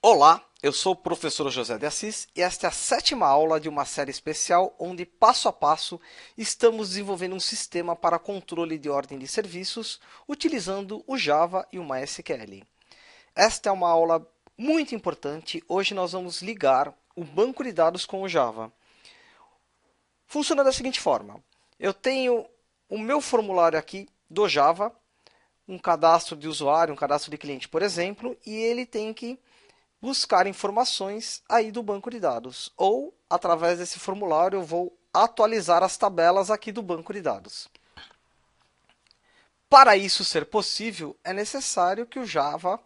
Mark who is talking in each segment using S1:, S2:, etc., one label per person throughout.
S1: Olá, eu sou o professor José de Assis e esta é a sétima aula de uma série especial onde, passo a passo, estamos desenvolvendo um sistema para controle de ordem de serviços utilizando o Java e o MySQL. Esta é uma aula muito importante. Hoje nós vamos ligar o banco de dados com o Java. Funciona da seguinte forma: eu tenho o meu formulário aqui do Java, um cadastro de usuário, um cadastro de cliente, por exemplo, e ele tem que buscar informações aí do banco de dados. Ou, através desse formulário, eu vou atualizar as tabelas aqui do banco de dados. Para isso ser possível, é necessário que o Java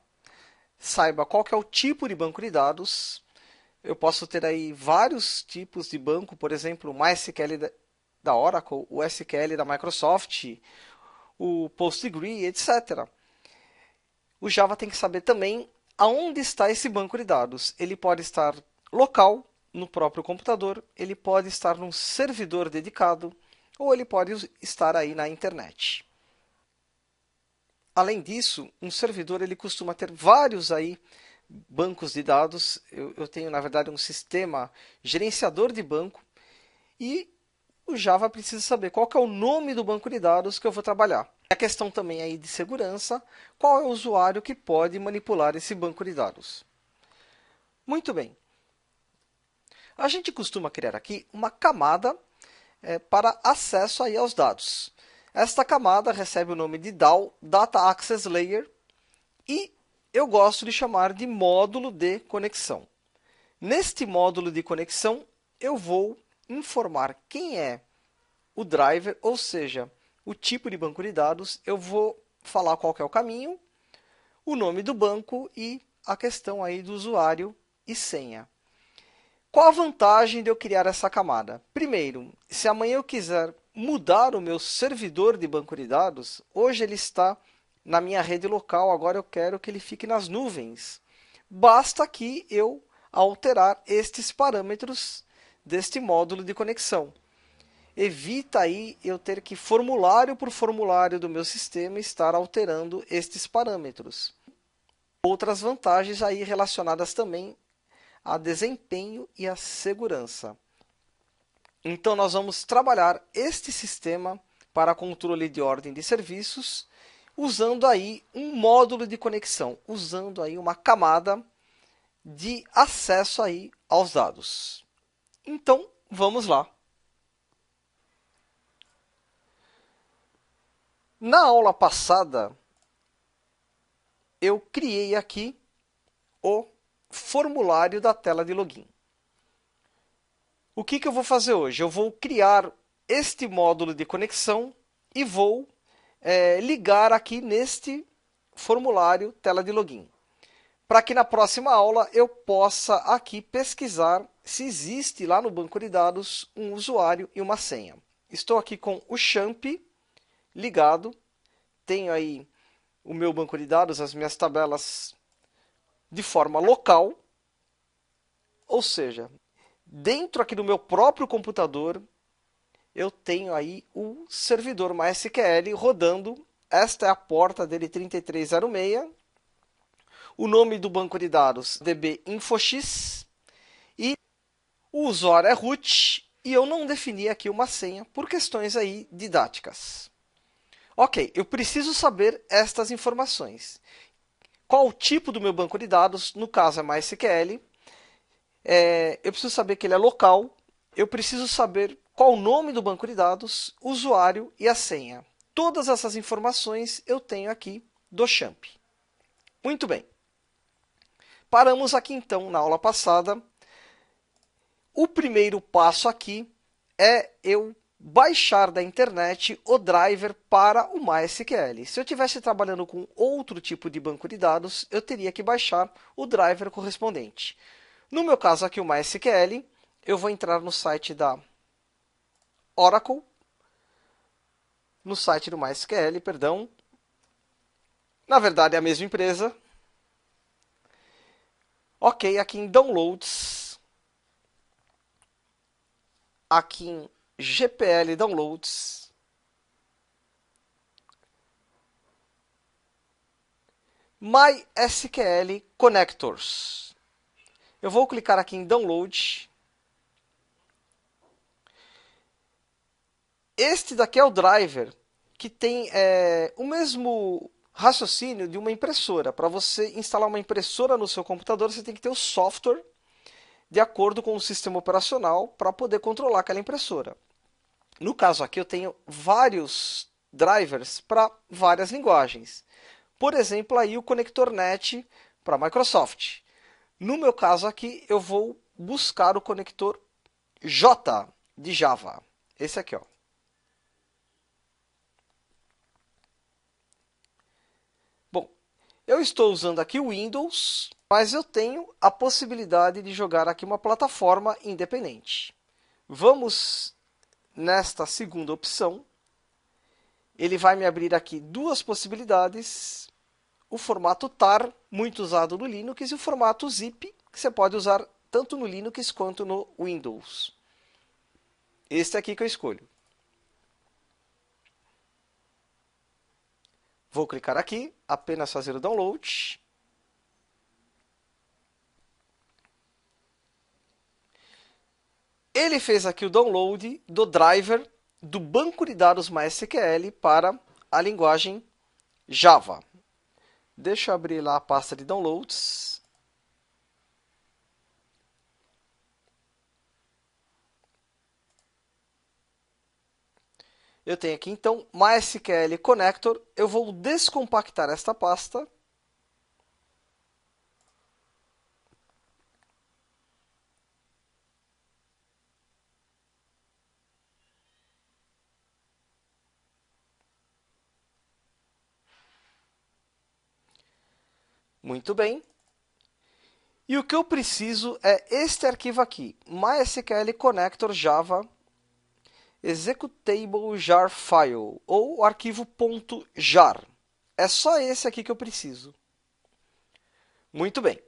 S1: saiba qual que é o tipo de banco de dados. Eu posso ter aí vários tipos de banco, por exemplo, o MySQL da Oracle, o SQL da Microsoft, o Postgre, etc. O Java tem que saber também aonde está esse banco de dados. Ele pode estar local, no próprio computador, ele pode estar num servidor dedicado, ou ele pode estar aí na internet. Além disso, um servidor ele costuma ter vários aí bancos de dados. Eu tenho, na verdade, um sistema gerenciador de banco e o Java precisa saber qual que é o nome do banco de dados que eu vou trabalhar. A questão também aí de segurança, qual é o usuário que pode manipular esse banco de dados. Muito bem. A gente costuma criar aqui uma camada para acesso aí aos dados. Esta camada recebe o nome de DAO, Data Access Layer, e eu gosto de chamar de módulo de conexão. Neste módulo de conexão, eu vou informar quem é o driver, ou seja, o tipo de banco de dados. Eu vou falar qual que é o caminho, o nome do banco e a questão aí do usuário e senha. Qual a vantagem de eu criar essa camada? Primeiro, se amanhã eu quiser mudar o meu servidor de banco de dados, hoje ele está na minha rede local, agora eu quero que ele fique nas nuvens. Basta que eu alterar estes parâmetros deste módulo de conexão. Evita aí eu ter que, formulário por formulário do meu sistema, estar alterando estes parâmetros. Outras vantagens aí relacionadas também a desempenho e a segurança. Então, nós vamos trabalhar este sistema para controle de ordem de serviços, usando aí um módulo de conexão, usando aí uma camada de acesso aí aos dados. Então, vamos lá. Na aula passada, eu criei aqui o formulário da tela de login. O que eu vou fazer hoje? Eu vou criar este módulo de conexão e vou ligar aqui neste formulário tela de login. Para que na próxima aula eu possa aqui pesquisar se existe lá no banco de dados um usuário e uma senha. Estou aqui com o Champ ligado, tenho aí o meu banco de dados, as minhas tabelas de forma local, ou seja, dentro aqui do meu próprio computador, eu tenho aí o servidor MySQL rodando. Esta é a porta dele 3306. O nome do banco de dados dbInfox e o usuário é root e eu não defini aqui uma senha por questões aí didáticas. Ok, eu preciso saber estas informações. Qual o tipo do meu banco de dados? No caso é MySQL. Eu preciso saber que ele é local. Eu preciso saber qual o nome do banco de dados, usuário e a senha. Todas essas informações eu tenho aqui do Champ. Muito bem. Paramos aqui então na aula passada. O primeiro passo aqui é eu baixar da internet o driver para o MySQL. Se eu estivesse trabalhando com outro tipo de banco de dados, eu teria que baixar o driver correspondente. No meu caso aqui, o MySQL, eu vou entrar no site da Oracle, no site do MySQL, perdão. Na verdade, é a mesma empresa. Ok, aqui em Downloads, aqui em GPL Downloads, MySQL Connectors. Eu vou clicar aqui em Download. Este daqui é o driver que tem o mesmo raciocínio de uma impressora. Para você instalar uma impressora no seu computador, você tem que ter o software de acordo com o sistema operacional para poder controlar aquela impressora. No caso aqui, eu tenho vários drivers para várias linguagens. Por exemplo, aí o conector NET para Microsoft. No meu caso aqui, eu vou buscar o conector J de Java. Esse aqui, ó. Bom, eu estou usando aqui o Windows, mas eu tenho a possibilidade de jogar aqui uma plataforma independente. Vamos nesta segunda opção. Ele vai me abrir aqui duas possibilidades. O formato TAR, muito usado no Linux, e o formato ZIP, que você pode usar tanto no Linux quanto no Windows. Este aqui que eu escolho. Vou clicar aqui, apenas fazer o download. Ele fez aqui o download do driver do banco de dados MySQL para a linguagem Java. Deixa eu abrir lá a pasta de downloads. Eu tenho aqui, então, MySQL Connector. Eu vou descompactar esta pasta. Muito bem. E o que eu preciso é este arquivo aqui, MySQL Connector Java Executable jar file, ou o arquivo .jar. É só esse aqui que eu preciso. Muito bem.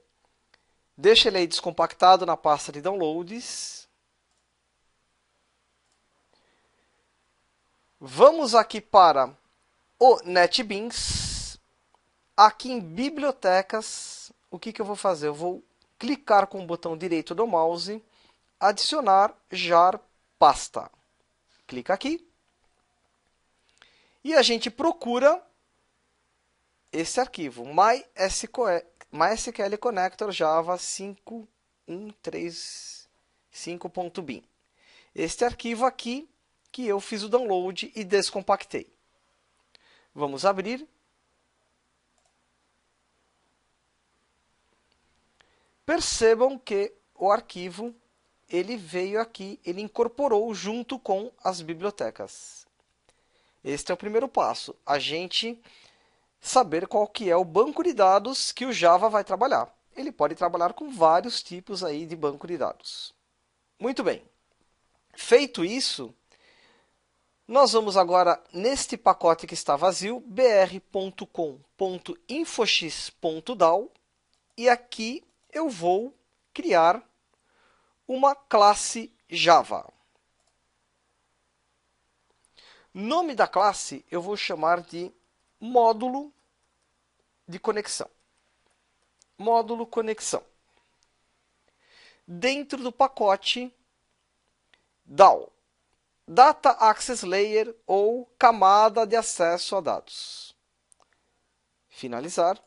S1: Deixa ele aí descompactado na pasta de downloads. Vamos aqui para o NetBeans. Aqui em bibliotecas, o que eu vou fazer? Eu vou clicar com o botão direito do mouse, adicionar jar pasta. Clica aqui. E a gente procura esse arquivo, MySQL Connector Java 5135.bin. Este arquivo aqui que eu fiz o download e descompactei. Vamos abrir. Percebam que o arquivo ele veio aqui, ele incorporou junto com as bibliotecas. Este é o primeiro passo, a gente saber qual que é o banco de dados que o Java vai trabalhar. Ele pode trabalhar com vários tipos aí de banco de dados. Muito bem. Feito isso, nós vamos agora neste pacote que está vazio, br.com.infox.dal, e aqui eu vou criar uma classe Java. Nome da classe eu vou chamar de módulo de conexão. Módulo conexão. Dentro do pacote DAO, Data Access Layer, ou camada de acesso a dados. Finalizar.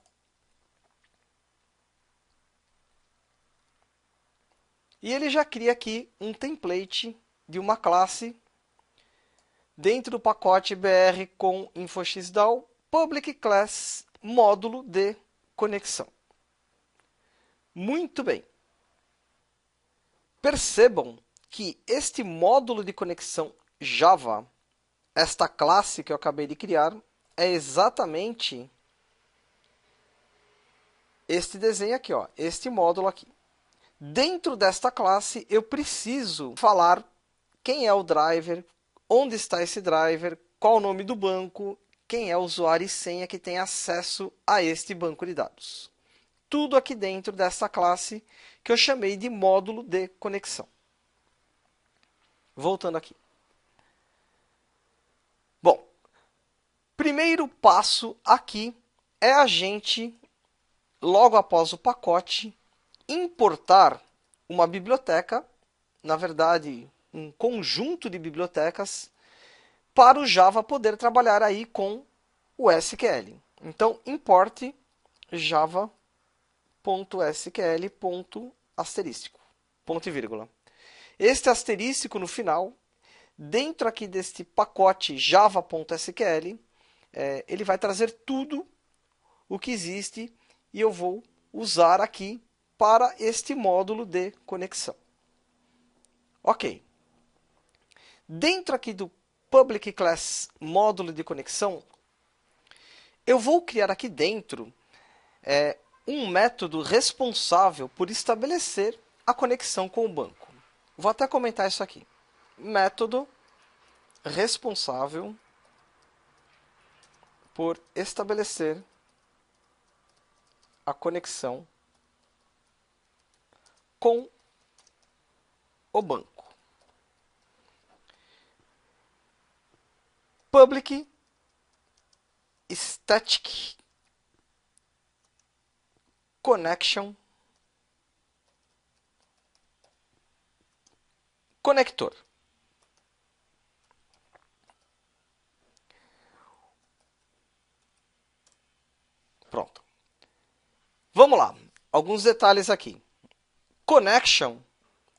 S1: E ele já cria aqui um template de uma classe dentro do pacote BR com InfoXDAO, Public Class módulo de conexão. Muito bem. Percebam que este módulo de conexão Java, esta classe que eu acabei de criar, é exatamente este desenho aqui, ó, este módulo aqui. Dentro desta classe, eu preciso falar quem é o driver, onde está esse driver, qual o nome do banco, quem é o usuário e senha que tem acesso a este banco de dados. Tudo aqui dentro dessa classe que eu chamei de módulo de conexão. Voltando aqui. Bom, primeiro passo aqui é a gente, logo após o pacote, importar uma biblioteca, na verdade, um conjunto de bibliotecas, para o Java poder trabalhar aí com o SQL. Então, import java.sql. Ponto e vírgula. Este asterístico no final, dentro aqui deste pacote java.sql, ele vai trazer tudo o que existe e eu vou usar aqui para este módulo de conexão. Ok. Dentro aqui do public class módulo de conexão, eu vou criar aqui dentro um método responsável por estabelecer a conexão com o banco. Vou até comentar isso aqui. Método responsável por estabelecer a conexão com o banco. Public static connection conector. Pronto. Vamos lá. Alguns detalhes aqui. Connection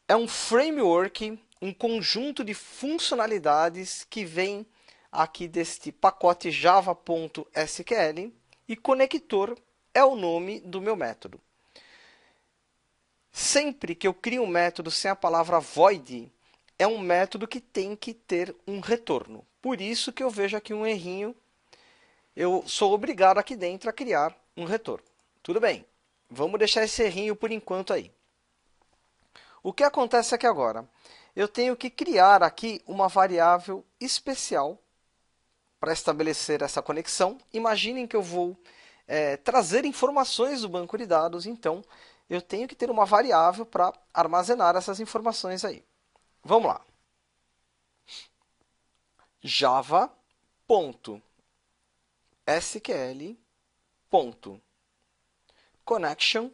S1: é um framework, um conjunto de funcionalidades que vem aqui deste pacote java.sql e conector é o nome do meu método. Sempre que eu crio um método sem a palavra void, é um método que tem que ter um retorno. Por isso que eu vejo aqui um errinho. Eu sou obrigado aqui dentro a criar um retorno. Tudo bem, vamos deixar esse errinho por enquanto aí. O que acontece aqui agora? Eu tenho que criar aqui uma variável especial para estabelecer essa conexão. Imaginem que eu vou trazer informações do banco de dados, então eu tenho que ter uma variável para armazenar essas informações aí. Vamos lá. java.sql.connection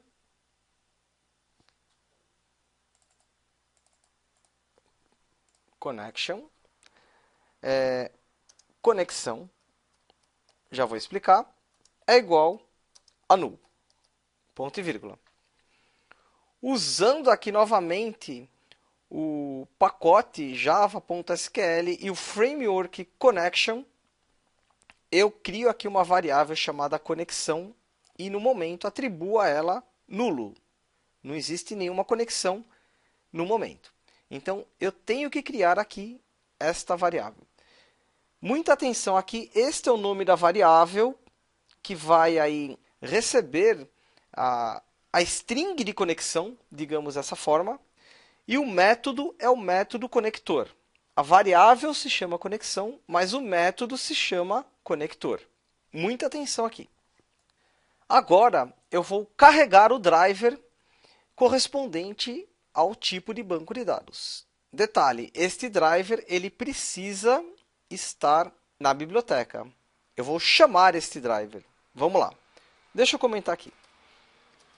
S1: conexão, já vou explicar, é igual a null. Ponto e vírgula. Usando aqui novamente o pacote java.sql e o framework connection, eu crio aqui uma variável chamada conexão e no momento atribuo a ela nulo. Não existe nenhuma conexão no momento. Então, eu tenho que criar aqui esta variável. Muita atenção aqui, este é o nome da variável que vai aí receber a string de conexão, digamos dessa forma, e o método é o método conector. A variável se chama conexão, mas o método se chama conector. Muita atenção aqui. Agora, eu vou carregar o driver correspondente ao tipo de banco de dados. Detalhe, este driver ele precisa estar na biblioteca. Eu vou chamar este driver. Vamos lá. Deixa eu comentar aqui.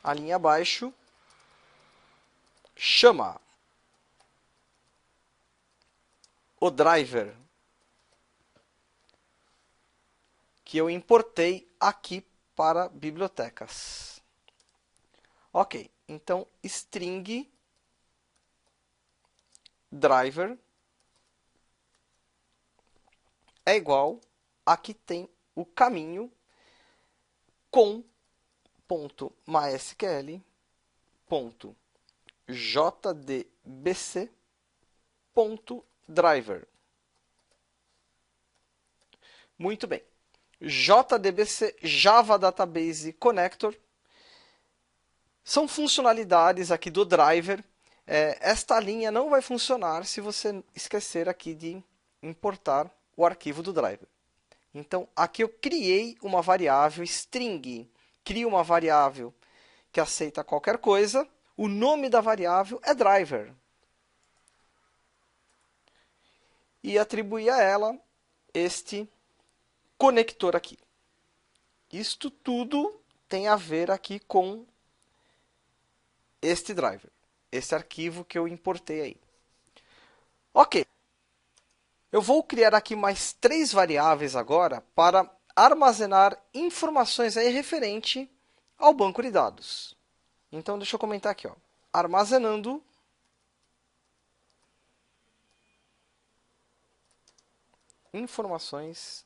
S1: A linha abaixo, chama o driver que eu importei aqui para bibliotecas. Ok, então string driver é igual, aqui tem o caminho com .mysql.jdbc.driver. Muito bem. JDBC, Java Database Connector, são funcionalidades aqui do driver. Esta linha não vai funcionar se você esquecer aqui de importar o arquivo do driver. Então, aqui eu criei uma variável string. Crio uma variável que aceita qualquer coisa. O nome da variável é driver. E atribuí a ela este conector aqui. Isto tudo tem a ver aqui com este driver, este arquivo que eu importei aí. Ok, eu vou criar aqui mais 3 variáveis agora para armazenar informações aí referente ao banco de dados. Então, deixa eu comentar aqui, ó. Armazenando informações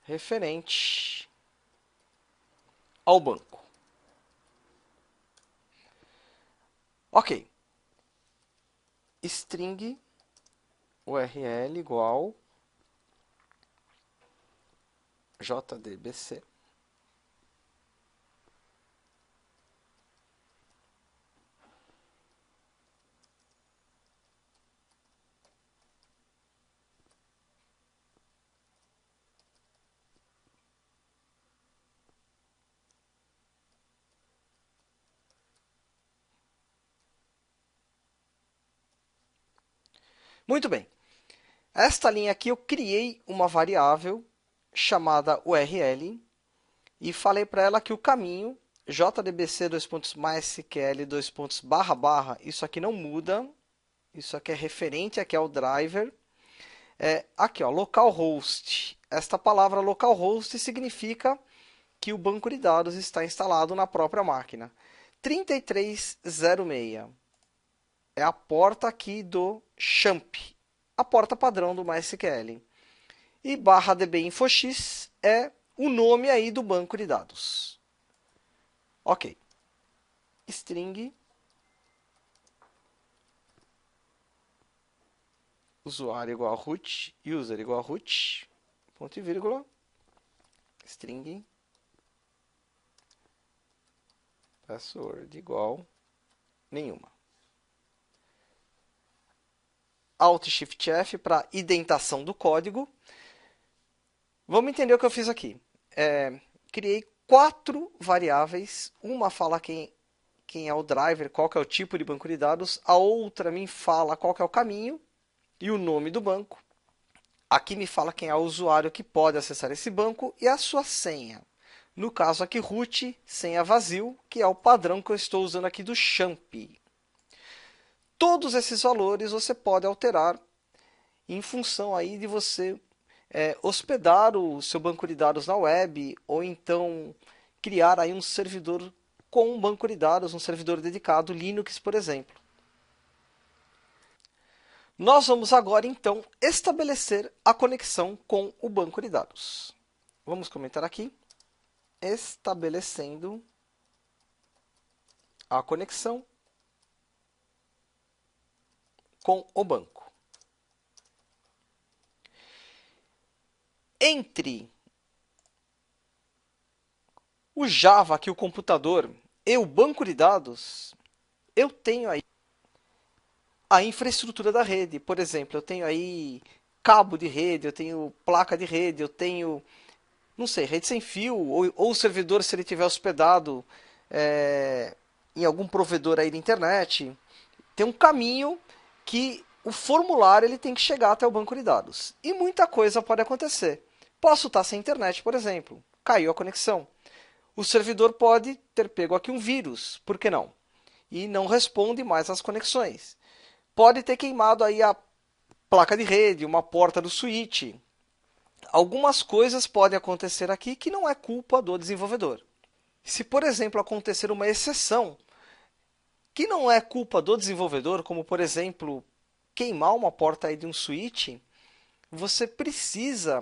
S1: referente ao banco. Ok. String URL igual JDBC. Muito bem. Esta linha aqui eu criei uma variável chamada URL e falei para ela que o caminho jdbc /mysql isso aqui não muda, isso aqui é referente aqui ao driver. Aqui, ó, localhost. Esta palavra localhost significa que o banco de dados está instalado na própria máquina. 3306 é a porta aqui do XAMPP, a porta padrão do MySQL. E /dbinfox é o nome aí do banco de dados. Ok. String usuário igual a root, user igual a root, ponto e vírgula, string password igual nenhuma. Alt Shift F para indentação do código. Vamos entender o que eu fiz aqui. Criei 4 variáveis. Uma fala quem é o driver, qual que é o tipo de banco de dados. A outra me fala qual que é o caminho e o nome do banco. Aqui me fala quem é o usuário que pode acessar esse banco e a sua senha. No caso aqui, root, senha vazio, que é o padrão que eu estou usando aqui do XAMPP. Todos esses valores você pode alterar em função aí de você hospedar o seu banco de dados na web ou então criar aí um servidor com um banco de dados, um servidor dedicado, Linux, por exemplo. Nós vamos agora, então, estabelecer a conexão com o banco de dados. Vamos comentar aqui. Estabelecendo a conexão com o banco. Entre o Java, aqui o computador, e o banco de dados, eu tenho aí a infraestrutura da rede. Por exemplo, eu tenho aí cabo de rede, eu tenho placa de rede, eu tenho, não sei, rede sem fio, ou o servidor, se ele tiver hospedado em algum provedor aí de internet. Tem um caminho que o formulário ele tem que chegar até o banco de dados. E muita coisa pode acontecer. Posso estar sem internet, por exemplo. Caiu a conexão. O servidor pode ter pego aqui um vírus, por que não? E não responde mais às conexões. Pode ter queimado aí a placa de rede, uma porta do switch. Algumas coisas podem acontecer aqui que não é culpa do desenvolvedor. Se, por exemplo, acontecer uma exceção, que não é culpa do desenvolvedor, como, por exemplo, queimar uma porta aí de um switch, você precisa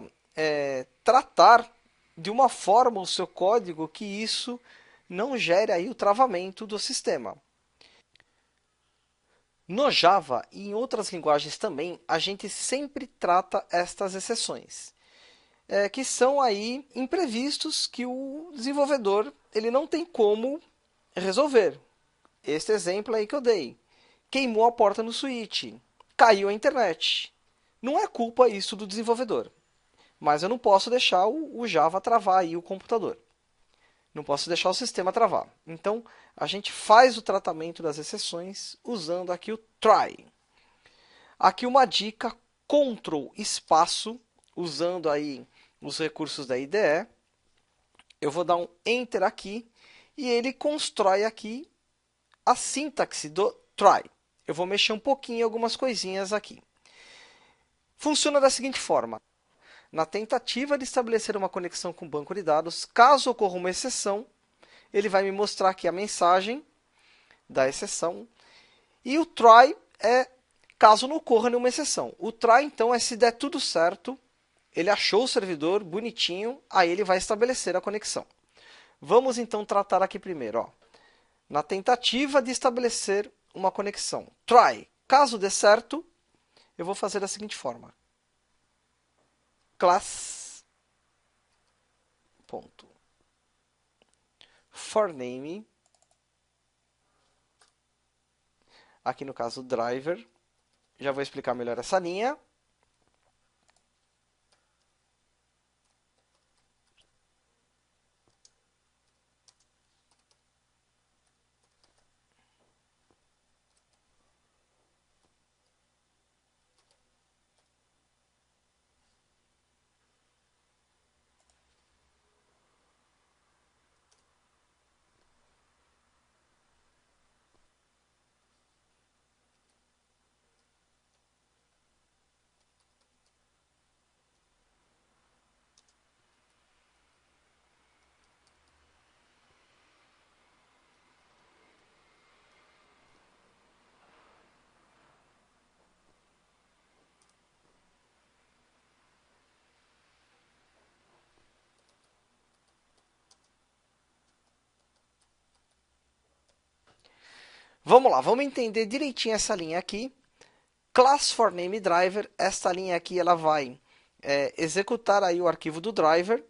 S1: tratar de uma forma o seu código que isso não gere aí o travamento do sistema. No Java e em outras linguagens também, a gente sempre trata estas exceções, que são aí imprevistos que o desenvolvedor ele não tem como resolver. Este exemplo aí que eu dei. Queimou a porta no switch, caiu a internet. Não é culpa isso do desenvolvedor, mas eu não posso deixar o Java travar aí o computador. Não posso deixar o sistema travar. Então, a gente faz o tratamento das exceções usando aqui o try. Aqui uma dica, Ctrl espaço, usando aí os recursos da IDE. Eu vou dar um Enter aqui e ele constrói aqui a sintaxe do try. Eu vou mexer um pouquinho em algumas coisinhas aqui. Funciona da seguinte forma. Na tentativa de estabelecer uma conexão com o banco de dados, caso ocorra uma exceção, ele vai me mostrar aqui a mensagem da exceção. E o try é caso não ocorra nenhuma exceção. O try, então, é se der tudo certo, ele achou o servidor bonitinho, aí ele vai estabelecer a conexão. Vamos, então, tratar aqui primeiro. Ó. Na tentativa de estabelecer uma conexão, try. Caso dê certo, eu vou fazer da seguinte forma. Class ponto forName, aqui no caso driver, já vou explicar melhor essa linha. Vamos lá, vamos entender direitinho essa linha aqui. Class forName driver, esta linha aqui ela vai executar aí o arquivo do driver.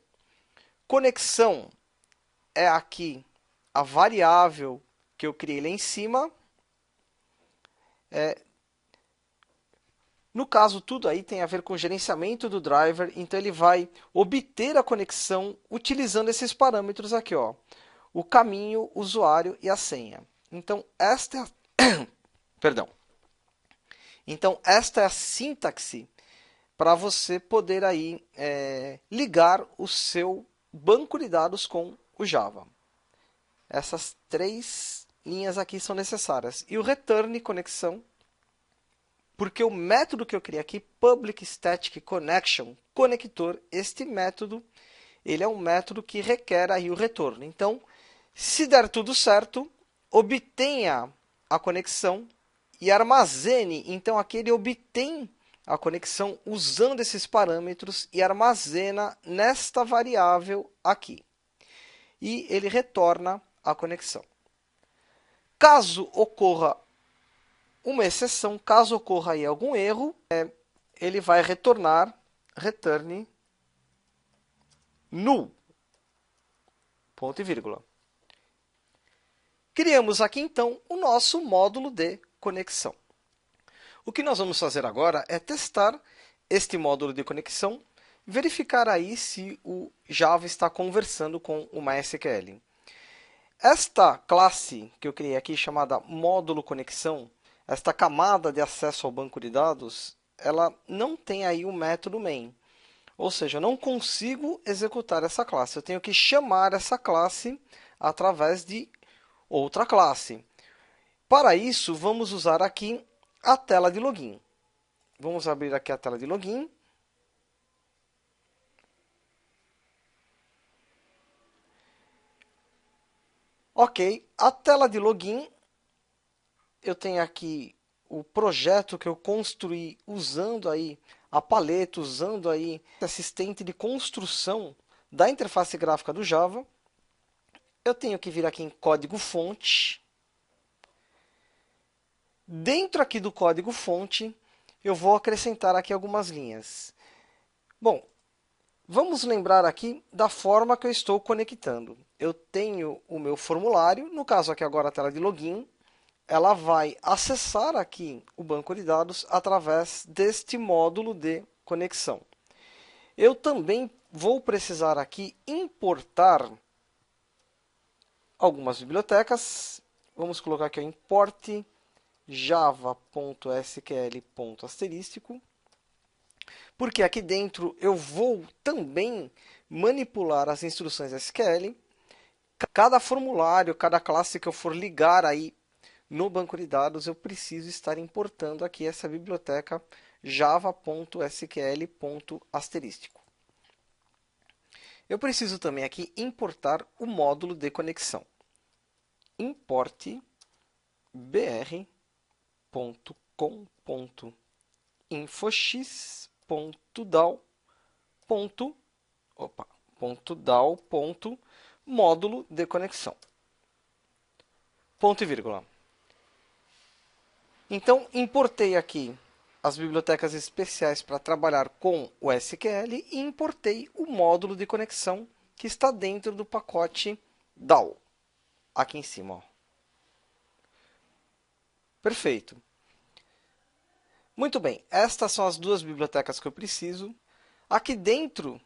S1: Conexão é aqui a variável que eu criei lá em cima. No caso, tudo aí tem a ver com o gerenciamento do driver, então ele vai obter a conexão utilizando esses parâmetros aqui, ó, o caminho, o usuário e a senha. Então, esta é a... Perdão. Então, esta é a sintaxe para você poder aí, ligar o seu banco de dados com o Java. Essas três linhas aqui são necessárias. E o return conexão, porque o método que eu criei aqui, public static connection, conector, este método, ele é um método que requer aí o retorno. Então, se der tudo certo, obtenha a conexão e armazene. Então, aqui ele obtém a conexão usando esses parâmetros e armazena nesta variável aqui. E ele retorna a conexão. Caso ocorra uma exceção, caso ocorra aí algum erro, ele vai retornar return null. Ponto e vírgula. Criamos aqui, então, o nosso módulo de conexão. O que nós vamos fazer agora é testar este módulo de conexão, verificar aí se o Java está conversando com o MySQL. Esta classe que eu criei aqui, chamada módulo conexão, esta camada de acesso ao banco de dados, ela não tem aí o método main. Ou seja, eu não consigo executar essa classe. Eu tenho que chamar essa classe através de outra classe. Para isso, vamos usar aqui a tela de login. Vamos abrir aqui a tela de login. Ok, a tela de login, eu tenho aqui o projeto que eu construí usando aí a paleta, usando aí assistente de construção da interface gráfica do Java. Eu tenho que vir aqui em código-fonte. Dentro aqui do código-fonte, eu vou acrescentar aqui algumas linhas. Bom, vamos lembrar aqui da forma que eu estou conectando. Eu tenho o meu formulário, no caso aqui agora a tela de login, ela vai acessar aqui o banco de dados através deste módulo de conexão. Eu também vou precisar aqui importar algumas bibliotecas. Vamos colocar aqui o import java.sql.asterístico, porque aqui dentro eu vou também manipular as instruções SQL. Cada formulário, cada classe que eu for ligar aí no banco de dados eu preciso estar importando aqui essa biblioteca java.sql.asterístico. Eu preciso também aqui importar o módulo de conexão. Import br.com.infosys.dal.módulo de conexão. Ponto e vírgula. Então, importei aqui as bibliotecas especiais para trabalhar com o SQL e importei o módulo de conexão que está dentro do pacote DAO, aqui em cima. Ó. Perfeito. Muito bem, estas são as duas bibliotecas que eu preciso. Aqui dentro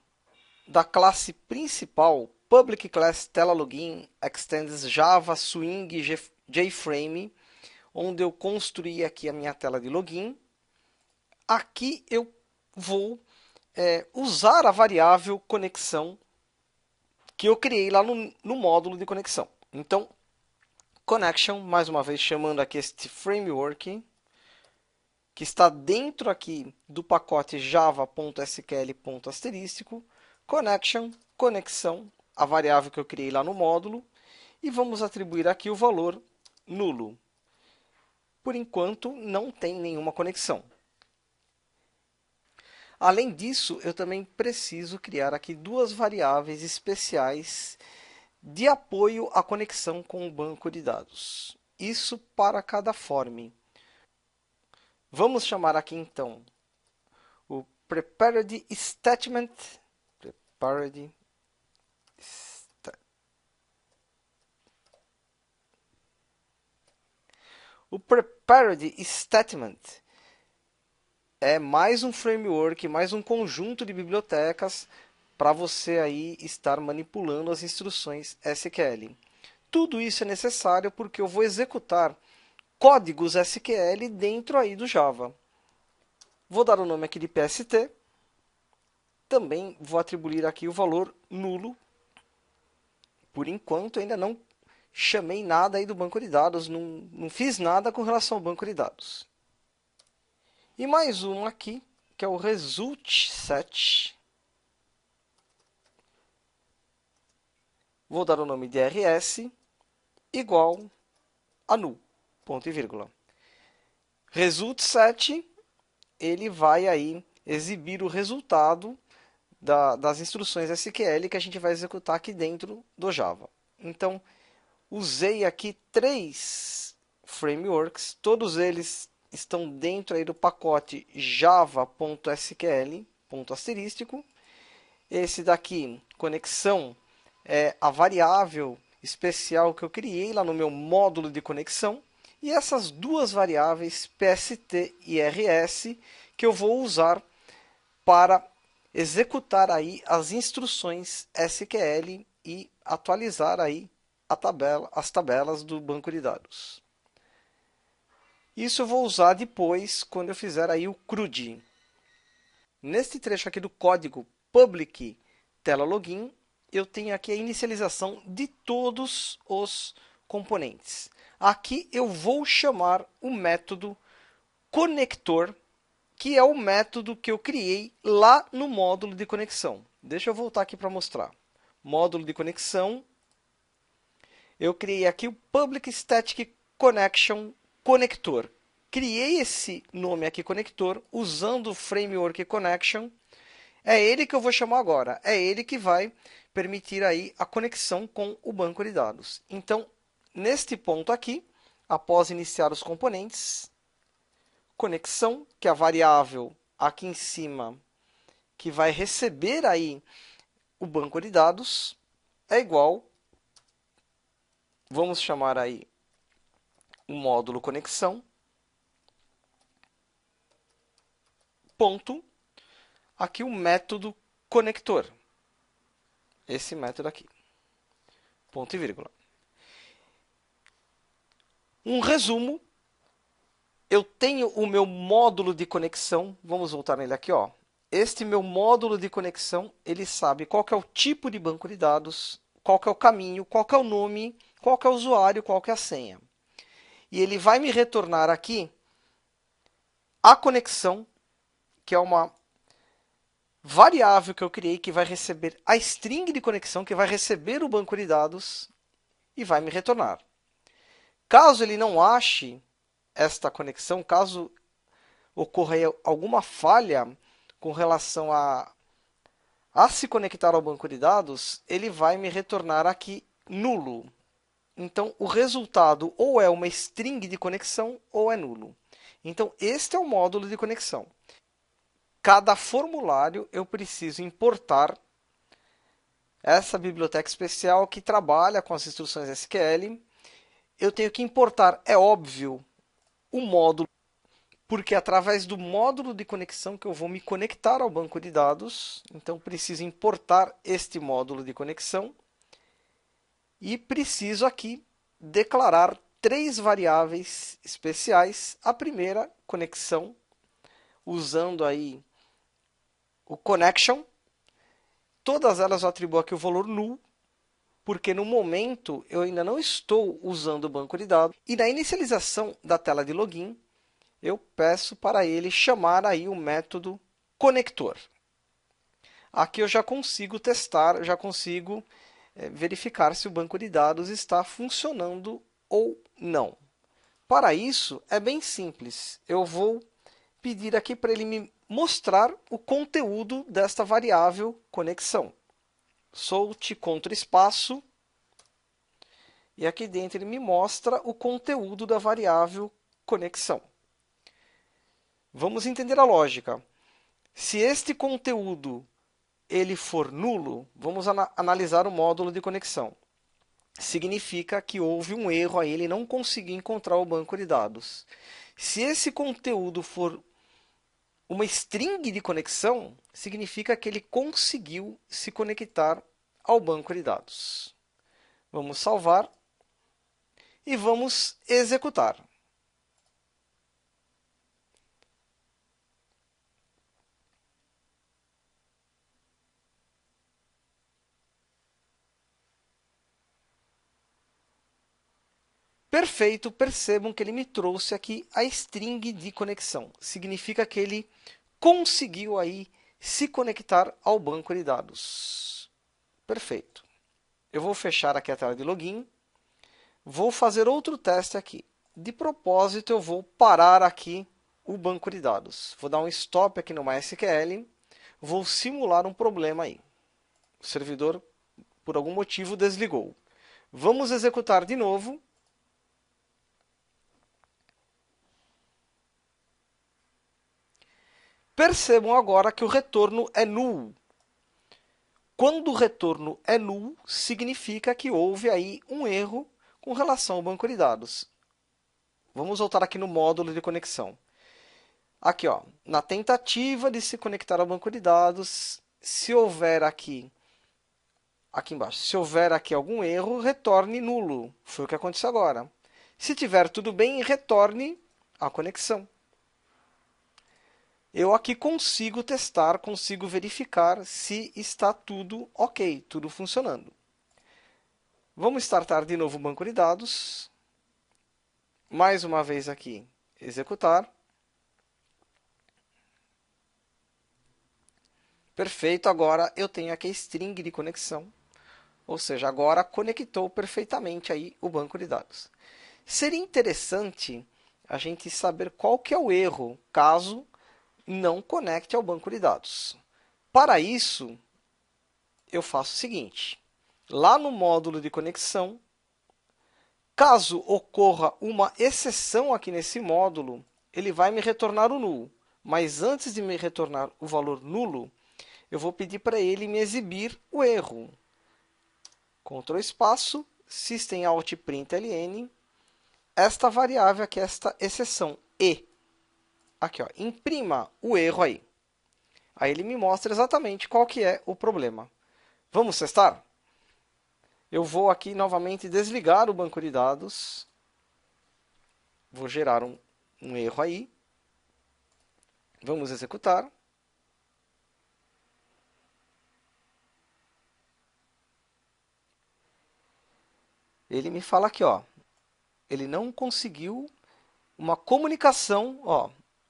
S1: da classe principal, Public Class Tela Login Extends Java Swing JFrame, onde eu construí aqui a minha tela de login. Aqui eu vou usar a variável conexão que eu criei lá no módulo de conexão. Então, connection, mais uma vez chamando aqui este framework, que está dentro aqui do pacote java.sql.asterístico, connection, conexão, a variável que eu criei lá no módulo, e vamos atribuir aqui o valor nulo. Por enquanto, não tem nenhuma conexão. Além disso, eu também preciso criar aqui duas variáveis especiais de apoio à conexão com o banco de dados. Isso para cada form. Vamos chamar aqui, então, o prepared statement. O prepared statement é mais um framework, mais um conjunto de bibliotecas para você aí estar manipulando as instruções SQL. Tudo isso é necessário porque eu vou executar códigos SQL dentro aí do Java. Vou dar o nome aqui de PST. Também vou atribuir aqui o valor nulo. Por enquanto, ainda não chamei nada aí do banco de dados, não fiz nada com relação ao banco de dados. E mais um aqui, que é o result_set. Vou dar o nome de rs igual a null, ponto e vírgula. Result_set, ele vai aí exibir o resultado das instruções SQL que a gente vai executar aqui dentro do Java. Então, usei aqui 3 frameworks, todos eles estão dentro aí do pacote java.sql.asterístico. Esse daqui, conexão, é a variável especial que eu criei lá no meu módulo de conexão. E essas duas variáveis, PST e RS, que eu vou usar para executar aí as instruções SQL e atualizar aí as tabelas do banco de dados. Isso eu vou usar depois, quando eu fizer aí o CRUD. Neste trecho aqui do código public tela login, eu tenho aqui a inicialização de todos os componentes. Aqui eu vou chamar o método conector, que é o método que eu criei lá no módulo de conexão. Deixa eu voltar aqui para mostrar. Módulo de conexão. Eu criei aqui o Public Static Connection Conector. Criei esse nome aqui, conector, usando o Framework Connection. É ele que eu vou chamar agora. É ele que vai permitir aí a conexão com o banco de dados. Então, neste ponto aqui, após iniciar os componentes, conexão, que é a variável aqui em cima, que vai receber aí o banco de dados, é igual, vamos chamar aí o módulo conexão, ponto, aqui o método conector. Esse método aqui. Ponto e vírgula. Um resumo. Eu tenho o meu módulo de conexão. Vamos voltar nele aqui, ó. Este meu módulo de conexão, ele sabe qual que é o tipo de banco de dados, qual que é o caminho, qual que é o nome, qual que é o usuário, qual que é a senha. e ele vai me retornar aqui a conexão, que é uma variável que eu criei que vai receber a string de conexão, que vai receber o banco de dados e vai me retornar. Caso ele não ache esta conexão, caso ocorra alguma falha com relação a se conectar ao banco de dados, ele vai me retornar aqui nulo. Então, o resultado ou é uma string de conexão ou é nulo. Então, este é o módulo de conexão. Cada formulário eu preciso importar essa biblioteca especial que trabalha com as instruções SQL. Eu tenho que importar, é óbvio, o módulo, porque é através do módulo de conexão que eu vou me conectar ao banco de dados. Então, preciso importar este módulo de conexão. E preciso aqui declarar 3 variáveis especiais. A primeira, conexão, usando aí o connection. Todas elas eu atribuo aqui o valor null, porque no momento eu ainda não estou usando o banco de dados. E na inicialização da tela de login, eu peço para ele chamar aí o método conector. Aqui eu já consigo testar, já consigo verificar se o banco de dados está funcionando ou não. Para isso, é bem simples. Eu vou pedir aqui para ele me mostrar o conteúdo desta variável conexão. Solte contra espaço. E aqui dentro ele me mostra o conteúdo da variável conexão. Vamos entender a lógica. Se este conteúdo ele for nulo, vamos analisar o módulo de conexão. Significa que houve um erro aí, ele não conseguiu encontrar o banco de dados. Se esse conteúdo for uma string de conexão, significa que ele conseguiu se conectar ao banco de dados. Vamos salvar e vamos executar. Perfeito, percebam que ele me trouxe aqui a string de conexão. Significa que ele conseguiu aí se conectar ao banco de dados. Perfeito. Eu vou fechar aqui a tela de login. Vou fazer outro teste aqui. De propósito, eu vou parar aqui o banco de dados. Vou dar um stop aqui no MySQL. Vou simular um problema aí. O servidor, por algum motivo, desligou. Vamos executar de novo. Percebam agora que o retorno é null. Quando o retorno é null, significa que houve aí um erro com relação ao banco de dados. Vamos voltar aqui no módulo de conexão. Aqui, ó, na tentativa de se conectar ao banco de dados, se houver aqui embaixo, se houver aqui algum erro, retorne nulo. Foi o que aconteceu agora. Se tiver tudo bem, retorne a conexão. Eu aqui consigo testar, consigo verificar se está tudo ok, tudo funcionando. Vamos startar de novo o banco de dados. Mais uma vez aqui, executar. Perfeito, agora eu tenho aqui a string de conexão. Ou seja, agora conectou perfeitamente aí o banco de dados. Seria interessante a gente saber qual que é o erro, caso não conecte ao banco de dados. Para isso, eu faço o seguinte. Lá no módulo de conexão, caso ocorra uma exceção aqui nesse módulo, ele vai me retornar o null. Mas antes de me retornar o valor nulo, eu vou pedir para ele me exibir o erro. Ctrl espaço, system out println, esta variável aqui, esta exceção, e. Aqui, ó, imprima o erro aí. Aí ele me mostra exatamente qual que é o problema. Vamos testar? Eu vou aqui novamente desligar o banco de dados. Vou gerar um erro aí. Vamos executar. Ele me fala aqui, ó, Ele não conseguiu uma comunicação, ó,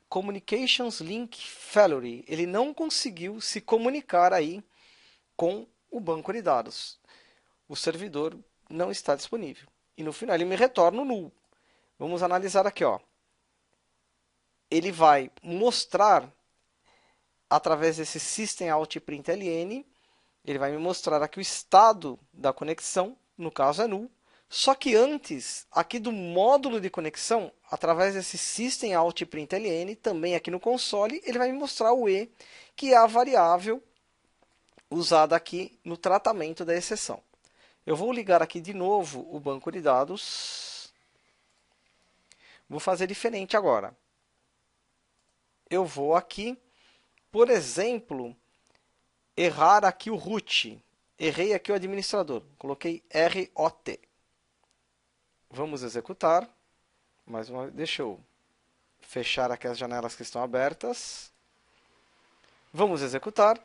S1: Communications Link Failure. Ele não conseguiu se comunicar aí com o banco de dados. O servidor não está disponível. E no final ele me retorna o null. Vamos analisar aqui, ó. Ele vai mostrar através desse system out println, ele vai me mostrar aqui o estado da conexão, no caso é null. Só que antes, aqui do módulo de conexão, através desse system out println, também aqui no console, ele vai me mostrar o e, que é a variável usada aqui no tratamento da exceção. Eu vou ligar aqui de novo o banco de dados. Vou fazer diferente agora. Eu vou aqui, por exemplo, errar aqui o root. Errei aqui o administrador. Coloquei ROT. Vamos executar. Mais uma vez, deixa eu fechar aqui as janelas que estão abertas. Vamos executar.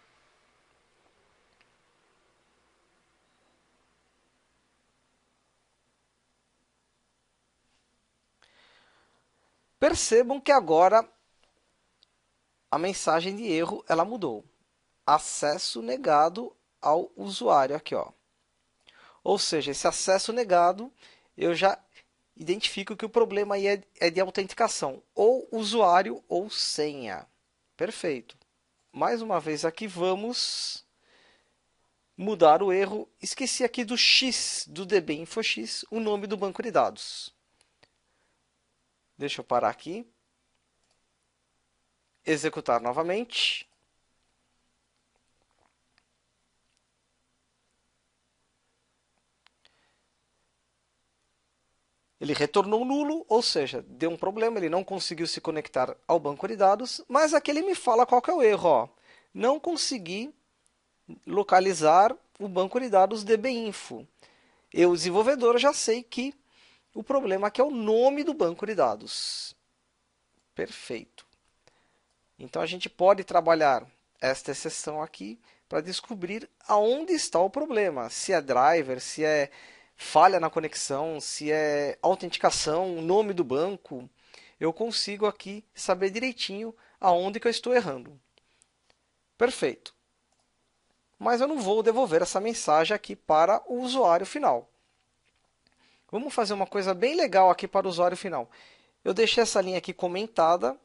S1: Percebam que agora a mensagem de erro ela mudou. Acesso negado ao usuário aqui, ó. Ou seja, esse acesso negado, eu já identifico que o problema aí é de autenticação, ou usuário ou senha. Perfeito. Mais uma vez aqui, vamos mudar o erro. Esqueci aqui do X, do dbInfoX, o nome do banco de dados. Deixa eu parar aqui. Executar novamente. Ele retornou nulo, ou seja, deu um problema, ele não conseguiu se conectar ao banco de dados, mas aqui ele me fala qual que é o erro. Ó. Não consegui localizar o banco de dados dbInfo. Eu, desenvolvedor, já sei que o problema aqui é o nome do banco de dados. Perfeito. Então, a gente pode trabalhar esta exceção aqui para descobrir aonde está o problema. Se é driver, se é falha na conexão, se é autenticação, o nome do banco. Eu consigo aqui saber direitinho aonde que eu estou errando. Perfeito. Mas eu não vou devolver essa mensagem aqui para o usuário final. Vamos fazer uma coisa bem legal aqui para o usuário final. Eu deixei essa linha aqui comentada.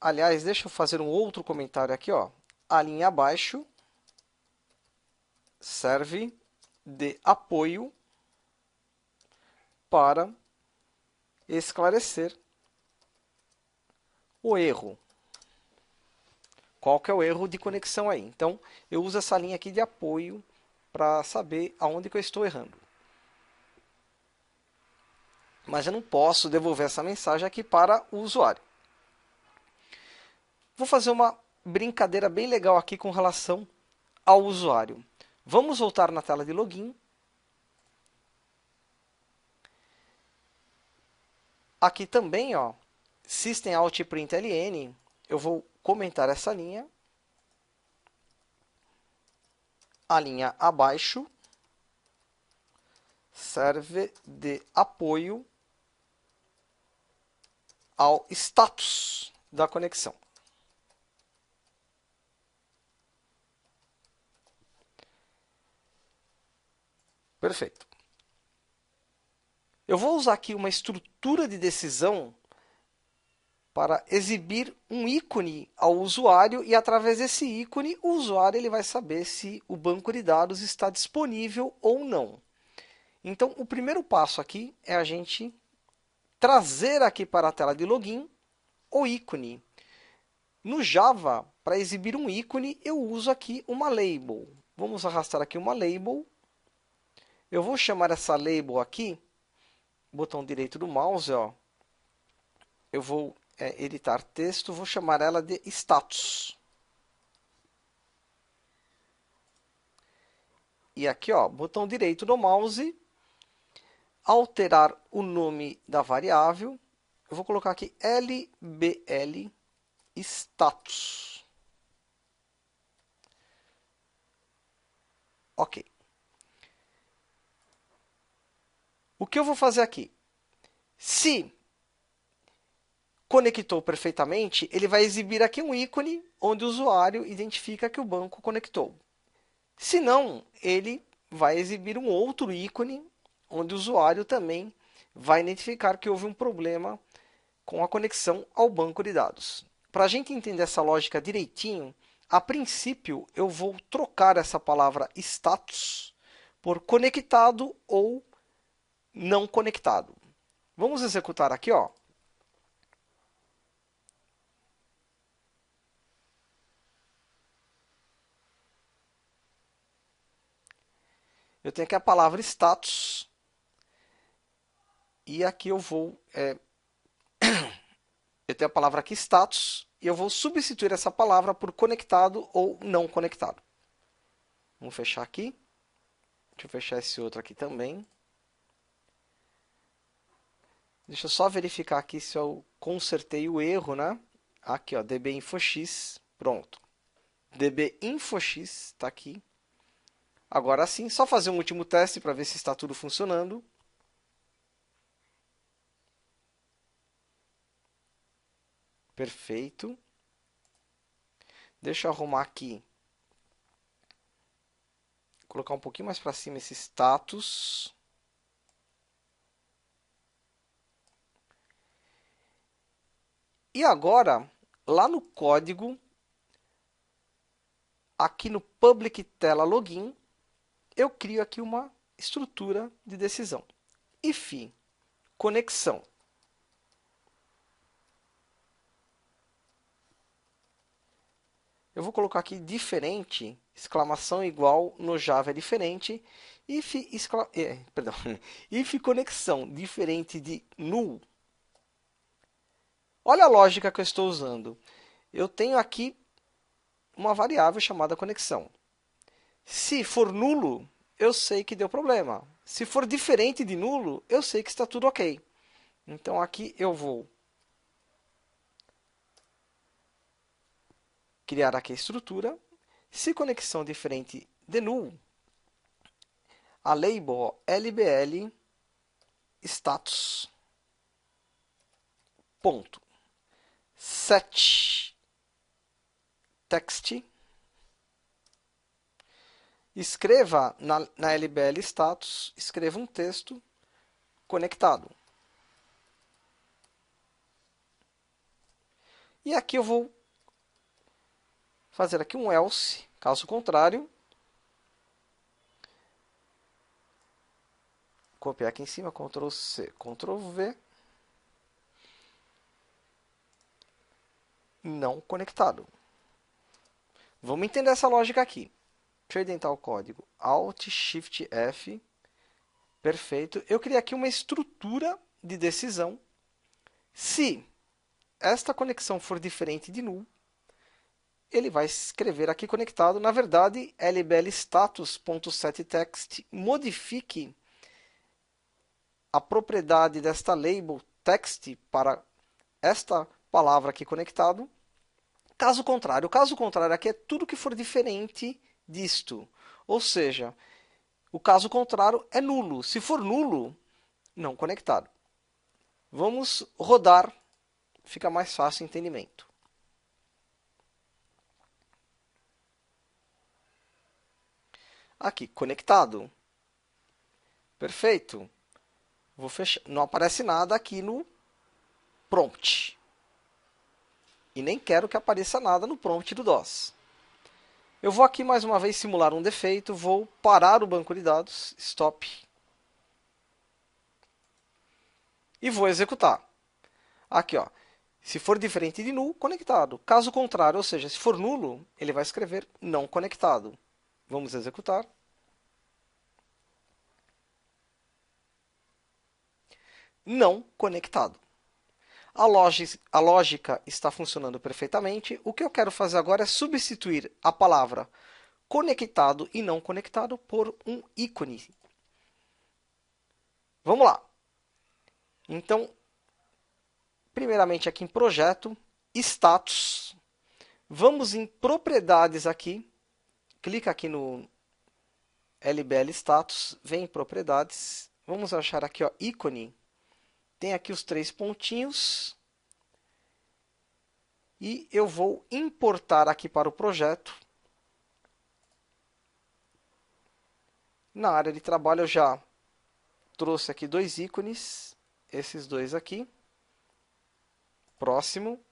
S1: Aliás, deixa eu fazer um outro comentário aqui, ó. A linha abaixo serve de apoio para esclarecer o erro. Qual que é o erro de conexão aí? Então, eu uso essa linha aqui de apoio para saber aonde que eu estou errando. Mas eu não posso devolver essa mensagem aqui para o usuário. Vou fazer uma brincadeira bem legal aqui com relação ao usuário. Vamos voltar na tela de login. Aqui também, ó, System Out Println, eu vou comentar essa linha. A linha abaixo serve de apoio ao status da conexão. Perfeito. Eu vou usar aqui uma estrutura de decisão para exibir um ícone ao usuário e através desse ícone o usuário ele vai saber se o banco de dados está disponível ou não. Então, o primeiro passo aqui é a gente trazer aqui para a tela de login o ícone. No Java, para exibir um ícone, eu uso aqui uma label. Vamos arrastar aqui uma label. Eu vou chamar essa label aqui, botão direito do mouse, ó. Eu vou editar texto, vou chamar ela de status. E aqui, ó, botão direito do mouse, alterar o nome da variável. Eu vou colocar aqui lbl status. Ok. O que eu vou fazer aqui? Se conectou perfeitamente, ele vai exibir aqui um ícone onde o usuário identifica que o banco conectou. Se não, ele vai exibir um outro ícone onde o usuário também vai identificar que houve um problema com a conexão ao banco de dados. Para a gente entender essa lógica direitinho, a princípio eu vou trocar essa palavra status por conectado ou não conectado. Vamos executar aqui, ó. Eu tenho aqui a palavra status e aqui eu tenho a palavra aqui status e eu vou substituir essa palavra por conectado ou não conectado. Vamos fechar aqui. Deixa eu fechar esse outro aqui também. Deixa eu só verificar aqui se eu consertei o erro, né? Aqui, ó, dbInfox, pronto. dbInfox está aqui. Agora sim, só fazer um último teste para ver se está tudo funcionando. Perfeito. Deixa eu arrumar aqui. Colocar um pouquinho mais para cima esse status. E agora, lá no código, aqui no public tela login, eu crio aqui uma estrutura de decisão. If conexão. Eu vou colocar aqui diferente, exclamação igual no Java é diferente, if conexão diferente de null. Olha a lógica que eu estou usando. Eu tenho aqui uma variável chamada conexão. Se for nulo, eu sei que deu problema. Se for diferente de nulo, eu sei que está tudo ok. Então, aqui eu vou criar aqui a estrutura. Se conexão diferente de null, a label lbl status ponto set text. Escreva na lbl status, escreva um texto conectado. E aqui eu vou fazer aqui um else, caso contrário. Copiar aqui em cima, Ctrl C, Ctrl V. Não conectado. Vamos entender essa lógica aqui. Deixa eu indentar o código. Alt, Shift, F. Perfeito. Eu criei aqui uma estrutura de decisão. Se esta conexão for diferente de null, ele vai escrever aqui conectado. Na verdade, lbl status.setText modifique a propriedade desta label text para esta palavra aqui conectado. Caso contrário, o caso contrário aqui é tudo que for diferente disto. Ou seja, o caso contrário é nulo. Se for nulo, não conectado. Vamos rodar, fica mais fácil o entendimento. Aqui, conectado. Perfeito. Vou fechar. Não aparece nada aqui no prompt. E nem quero que apareça nada no prompt do DOS. Eu vou aqui mais uma vez simular um defeito, vou parar o banco de dados, stop, e vou executar. Aqui, ó, se for diferente de null, conectado. Caso contrário, ou seja, se for nulo, ele vai escrever não conectado. Vamos executar. Não conectado. A lógica está funcionando perfeitamente. O que eu quero fazer agora é substituir a palavra conectado e não conectado por um ícone. Vamos lá. Então, primeiramente aqui em projeto, status. Vamos em propriedades aqui. Clica aqui no lbl status, vem em propriedades. vamos achar aqui, ó, ícone. Tem aqui os 3 pontinhos. E eu vou importar aqui para o projeto. Na área de trabalho eu já trouxe aqui 2 ícones. Esses 2 aqui. Próximo.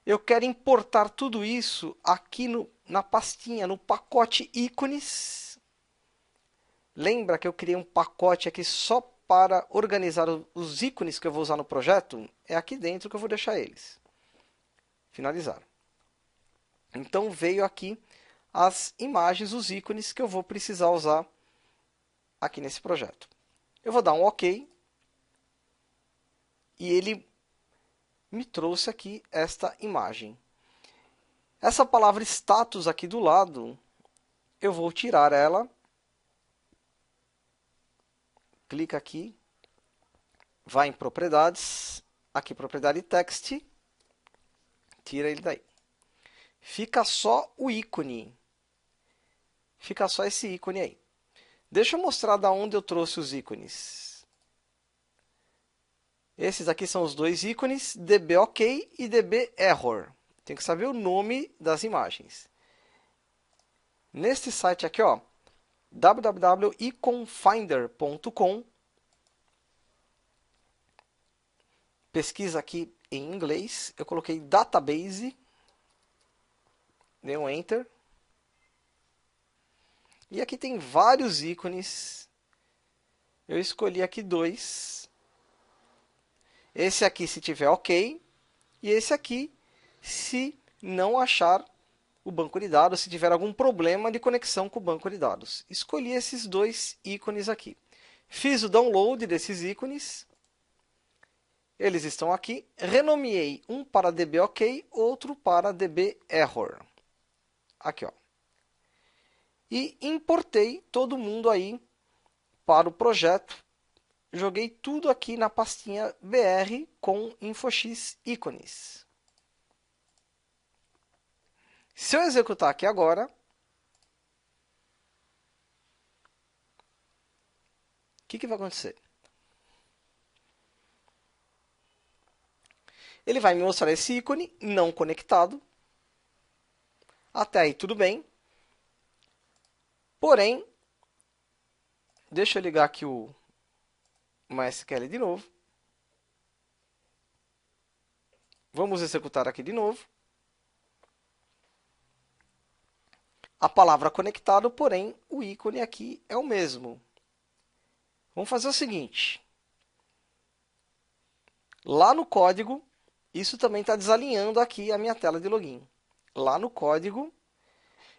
S1: Eu quero importar tudo isso aqui na pastinha, no pacote ícones. Lembra que eu criei um pacote aqui só para organizar os ícones que eu vou usar no projeto? É aqui dentro que eu vou deixar eles. Finalizar. Então veio aqui as imagens, os ícones que eu vou precisar usar aqui nesse projeto. Eu vou dar um OK. E ele me trouxe aqui esta imagem. Essa palavra status aqui do lado, eu vou tirar ela. Clica aqui, vai em propriedades, aqui propriedade text, tira ele daí. Fica só o ícone. Fica só esse ícone aí. Deixa eu mostrar da onde eu trouxe os ícones. Esses aqui são os 2 ícones, dbOK e dbError. Tem que saber o nome das imagens. Neste site aqui, ó, www.iconfinder.com. Pesquisa aqui em inglês. Eu coloquei database. Dei um Enter. E aqui tem vários ícones. Eu escolhi aqui 2. Esse aqui se tiver OK. E esse aqui se não achar o banco de dados, se tiver algum problema de conexão com o banco de dados. Escolhi esses 2 ícones aqui. Fiz o download desses ícones. Eles estão aqui. Renomeei um para dbOK, outro para dbError. Aqui, ó. E importei todo mundo aí para o projeto. Joguei tudo aqui na pastinha BR com InfoX ícones. Se eu executar aqui agora, o que vai acontecer? Ele vai me mostrar esse ícone não conectado. Até aí tudo bem. Porém, deixa eu ligar aqui o MySQL de novo. Vamos executar aqui de novo. A palavra conectado, porém, o ícone aqui é o mesmo. Vamos fazer o seguinte. Lá no código, isso também está desalinhando aqui a minha tela de login. Lá no código,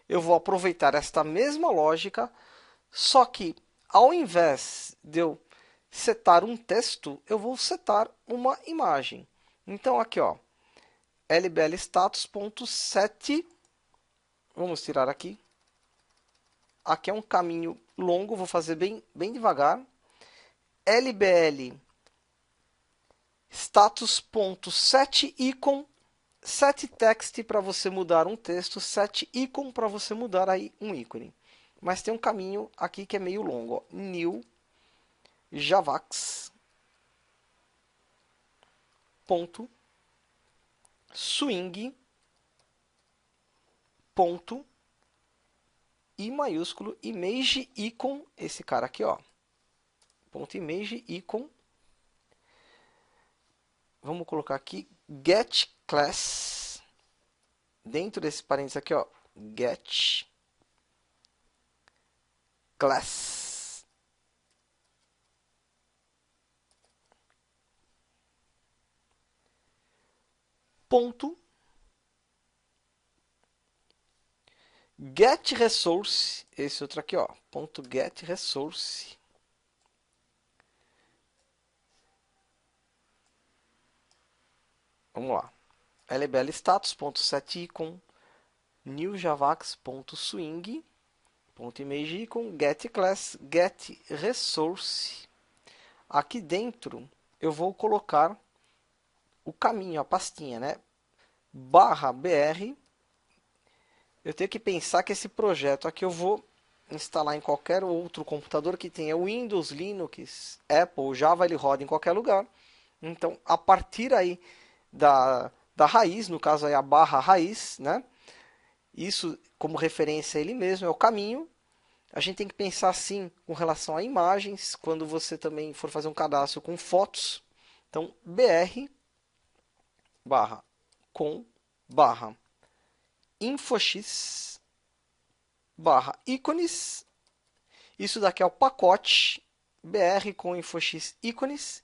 S1: eu vou aproveitar esta mesma lógica, só que ao invés de eu setar um texto, eu vou setar uma imagem. Então, aqui, ó, lblstatus.set, vamos tirar aqui. Aqui é um caminho longo, vou fazer bem devagar. lbl status.setIcon, setText para você mudar um texto, setIcon para você mudar aí um ícone. Mas tem um caminho aqui que é meio longo, ó. New javax ponto swing ponto i maiúsculo image icon, esse cara aqui, ó, ponto image icon. Vamos colocar aqui get class, dentro desse parênteses aqui, ó, get class. Ponto get resource, esse outro aqui, ó, ponto get resource. Vamos lá. lbl status.setIcon new javax.swing.imageIcon get class get resource. Aqui dentro eu vou colocar o caminho, a pastinha, né? /br. Eu tenho que pensar que esse projeto aqui eu vou instalar em qualquer outro computador que tenha Windows, Linux, Apple, Java, ele roda em qualquer lugar. Então, a partir aí da raiz, no caso aí a barra raiz, né? Isso como referência a ele mesmo, é o caminho. A gente tem que pensar assim com relação a imagens, quando você também for fazer um cadastro com fotos. Então, br barra com barra infox barra ícones. Isso daqui é o pacote br com infox ícones.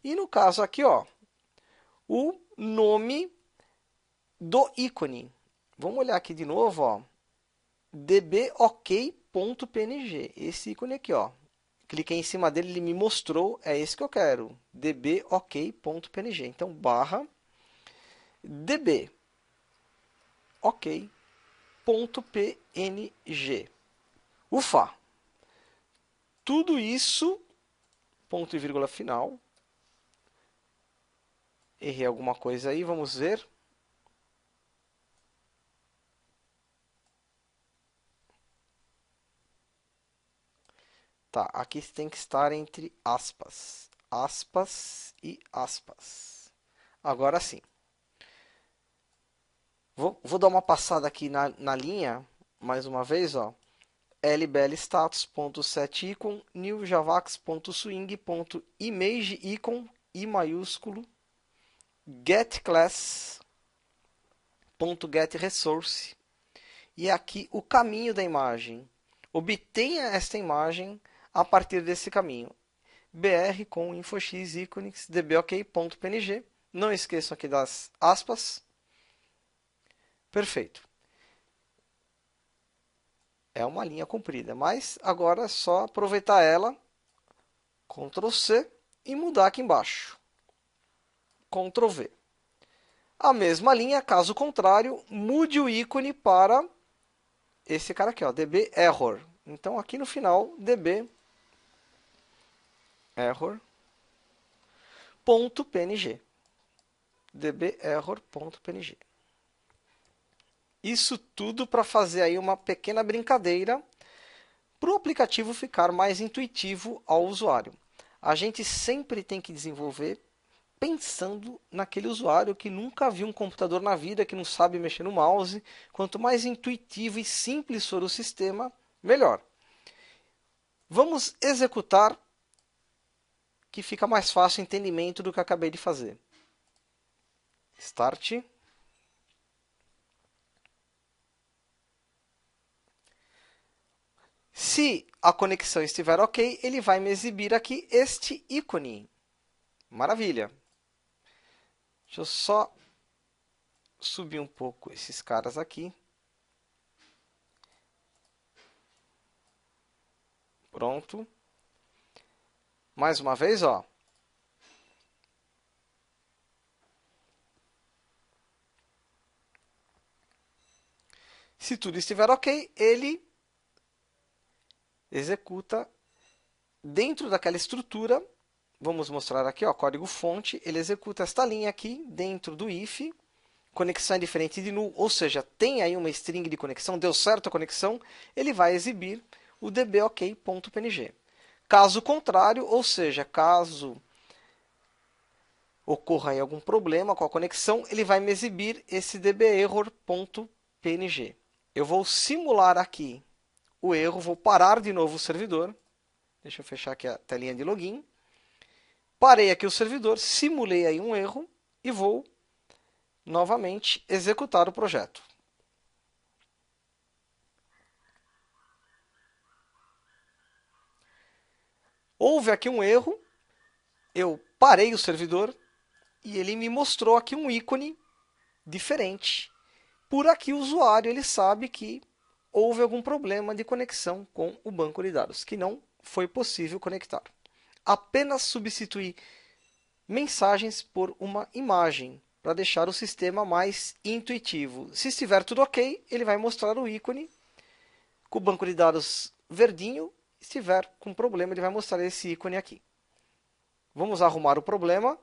S1: E no caso aqui, ó, o nome do ícone. Vamos olhar aqui de novo, ó. dbok.png. Esse ícone aqui, ó. Cliquei em cima dele, ele me mostrou, é esse que eu quero. dbok.png. Então, barra dbok.png. Ufa! Tudo isso, ponto e vírgula final. Errei alguma coisa aí, vamos ver. Tá, aqui tem que estar entre aspas. Aspas e aspas. Agora sim. Vou dar uma passada aqui na linha, mais uma vez, ó. lblstatus.setIcon, newjavax.swing.imageIcon, I maiúsculo, getClass.getResource. E aqui o caminho da imagem. Obtenha esta imagem a partir desse caminho. br com infox ícones dbok.png. Não esqueçam aqui das aspas. Perfeito. É uma linha comprida, mas agora é só aproveitar ela, Ctrl C e mudar aqui embaixo. Ctrl V. A mesma linha, caso contrário, mude o ícone para esse cara aqui, ó, db error. Então aqui no final, db error.png. db error.png. Isso tudo para fazer aí uma pequena brincadeira para o aplicativo ficar mais intuitivo ao usuário. A gente sempre tem que desenvolver pensando naquele usuário que nunca viu um computador na vida, que não sabe mexer no mouse. Quanto mais intuitivo e simples for o sistema, melhor. Vamos executar, que fica mais fácil o entendimento do que eu acabei de fazer. Start. Se a conexão estiver ok, ele vai me exibir aqui este ícone. Maravilha. Deixa eu só subir um pouco esses caras aqui. Pronto. Mais uma vez, ó. Se tudo estiver ok, ele executa dentro daquela estrutura. Vamos mostrar aqui, ó, código fonte. Ele executa esta linha aqui dentro do if. Conexão é diferente de null, ou seja, tem aí uma string de conexão, deu certo a conexão, ele vai exibir o dbok.png. Caso contrário, ou seja, caso ocorra aí algum problema com a conexão, ele vai me exibir esse dberror.png. Eu vou simular aqui o erro, vou parar de novo o servidor. Deixa eu fechar aqui a telinha de login. Parei aqui o servidor, simulei aí um erro e vou novamente executar o projeto. Houve aqui um erro, eu parei o servidor e ele me mostrou aqui um ícone diferente. Por aqui o usuário ele sabe que houve algum problema de conexão com o banco de dados, que não foi possível conectar. Apenas substituir mensagens por uma imagem, para deixar o sistema mais intuitivo. Se estiver tudo ok, ele vai mostrar o ícone com o banco de dados verdinho. Se estiver com problema, ele vai mostrar esse ícone aqui. Vamos arrumar o problema.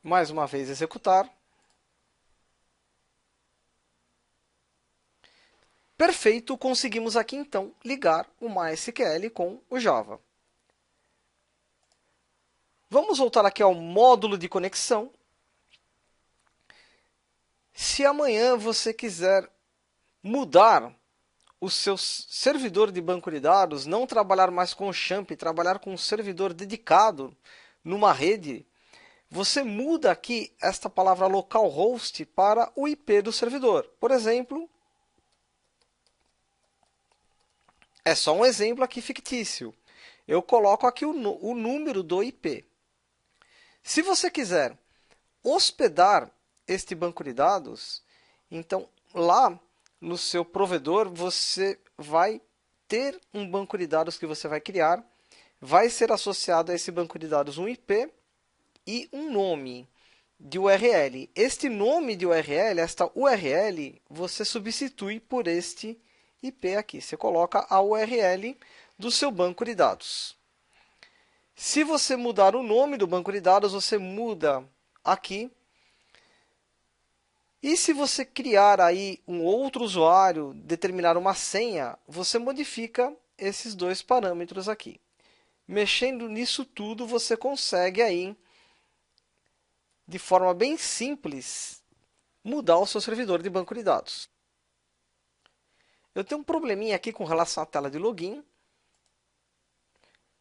S1: Mais uma vez executar. Perfeito, conseguimos aqui então ligar o MySQL com o Java. Vamos voltar aqui ao módulo de conexão. Se amanhã você quiser mudar o seu servidor de banco de dados, não trabalhar mais com o XAMPP, trabalhar com um servidor dedicado numa rede, você muda aqui esta palavra localhost para o IP do servidor. Por exemplo, é só um exemplo aqui fictício. Eu coloco aqui o número do IP. Se você quiser hospedar este banco de dados, então lá no seu provedor você vai ter um banco de dados que você vai criar, vai ser associado a esse banco de dados um IP e um nome de URL. Este nome de URL, esta URL, você substitui por este IP aqui. Você coloca a URL do seu banco de dados. Se você mudar o nome do banco de dados, você muda aqui. E se você criar aí um outro usuário, determinar uma senha, você modifica esses dois parâmetros aqui. Mexendo nisso tudo, você consegue aí, de forma bem simples, mudar o seu servidor de banco de dados. Eu tenho um probleminha aqui com relação à tela de login.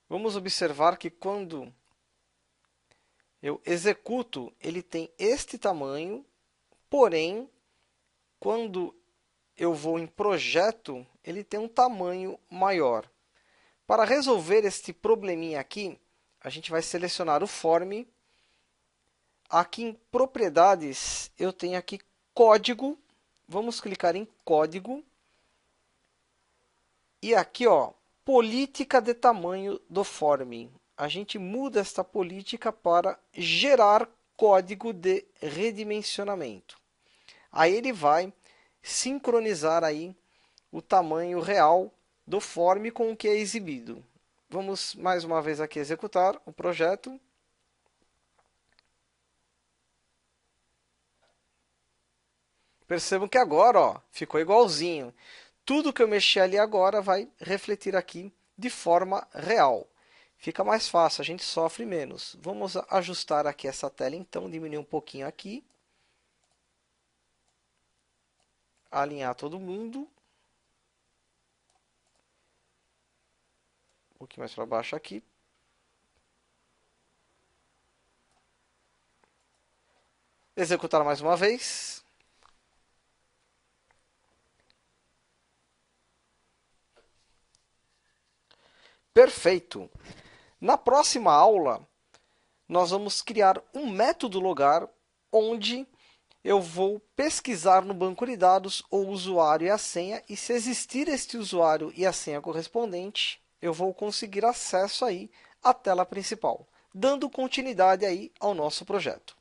S1: Vamos observar que quando eu executo, ele tem este tamanho, porém, quando eu vou em projeto, ele tem um tamanho maior. Para resolver este probleminha aqui, a gente vai selecionar o form. Aqui em propriedades, eu tenho aqui código. Vamos clicar em código. E aqui, ó, política de tamanho do form. A gente muda esta política para gerar código de redimensionamento. Aí ele vai sincronizar aí o tamanho real do form com o que é exibido. Vamos mais uma vez aqui executar o projeto. Percebam que agora, ó, ficou igualzinho. Tudo que eu mexer ali agora vai refletir aqui de forma real. Fica mais fácil, a gente sofre menos. Vamos ajustar aqui essa tela então, diminuir um pouquinho aqui. Alinhar todo mundo. Um pouquinho mais para baixo aqui. Executar mais uma vez. Perfeito! Na próxima aula, nós vamos criar um método logar onde eu vou pesquisar no banco de dados o usuário e a senha, e se existir este usuário e a senha correspondente, eu vou conseguir acesso aí à tela principal, dando continuidade aí ao nosso projeto.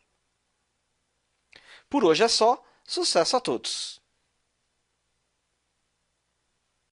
S1: Por hoje é só. Sucesso a todos!